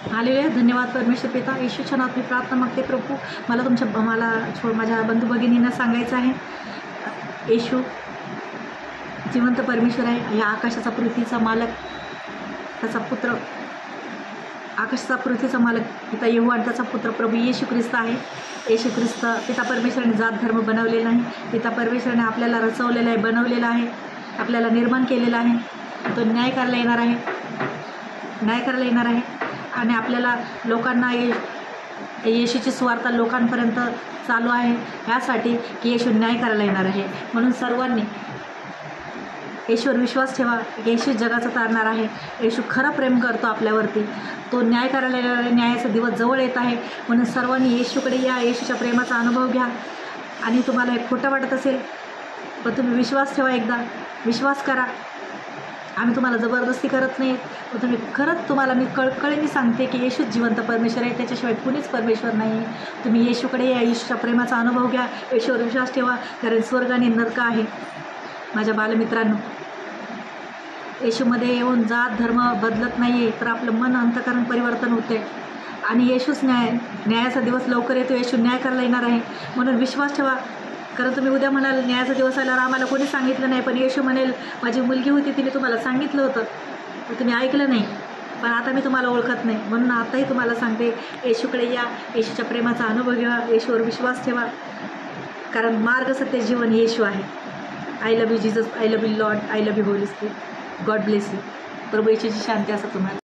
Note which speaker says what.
Speaker 1: Hallelujah. धन्यवाद परमेश्वर पिता. येशूच्या नावात मी प्रार्थना मागते प्रभू. माझ्या बंधू भगिनींना सांगायचं आहे, येशू जिवंत परमेश्वर आहे. या आकाशाचा पृथ्वीचा मालक, त्याचा पुत्र आकाशाचा पृथ्वीचा मालक पिता येहू आणि त्याचा पुत्र प्रभू येशू ख्रिस्त आहे. येशू ख्रिस्त पिता परमेश्वराने जात धर्म बनवलेला नाही. पिता परमेश्वराने आपल्याला रचवलेलं आहे, बनवलेलं आहे, आपल्याला निर्माण केलेलं आहे. तो न्याय करायला येणार आहे आणि आपल्याला लोकांना येशूची सुवार्ता लोकांपर्यंत चालू आहे ह्यासाठी की येशू न्याय करायला येणार आहे. म्हणून सर्वांनी येशूवर विश्वास ठेवा. येशू जगाचा तारणार आहे. येशू खरं प्रेम करतो आपल्यावरती. तो न्याय करायला येणार आहे. न्यायाचा दिवस जवळ येत आहे. म्हणून सर्वांनी येशूकडे या. येशूच्या प्रेमाचा अनुभव घ्या. आणि तुम्हाला हे खोटं वाटत असेल पण तुम्ही विश्वास ठेवा. एकदा विश्वास करा. आम्ही तुम्हाला जबरदस्ती करत नाही. तुम्ही खरंच तुम्हाला मी कळकळीने सांगते की येशूच जिवंत परमेश्वर आहे. त्याच्याशिवाय कुणीच परमेश्वर नाही. तुम्ही येशूकडे या. येशूच्या प्रेमाचा अनुभव घ्या. येशूवर विश्वास ठेवा. कारण स्वर्ग आणि नरक आहे. माझ्या बालमित्रांनो, येशूमध्ये येऊन जात धर्म बदलत नाही आहे तर आपलं मन अंतःकरण परिवर्तन होते आणि येशूच न्यायाचा दिवस लवकर येतो. येशू न्याय करायला येणार आहे. म्हणून विश्वास ठेवा. कारण तुम्ही उद्या म्हणाल न्यायाचा दिवस आल्यावर आम्हाला कोणी सांगितलं नाही, पण येशू म्हणेल माझी मुलगी होती तिने तुम्हाला सांगितलं होतं तर तुम्ही ऐकलं नाही, पण आता मी तुम्हाला ओळखत नाही. म्हणून आताही तुम्हाला सांगते, येशूकडे या. येशूच्या प्रेमाचा अनुभव घ्या. येशूवर विश्वास ठेवा. कारण मार्ग, सत्य, जीवन येशू आहे. I love you Jesus. I love you lord. I love you holy spirit. God bless you. प्रभू येशूची शांती असं तुम्हाला.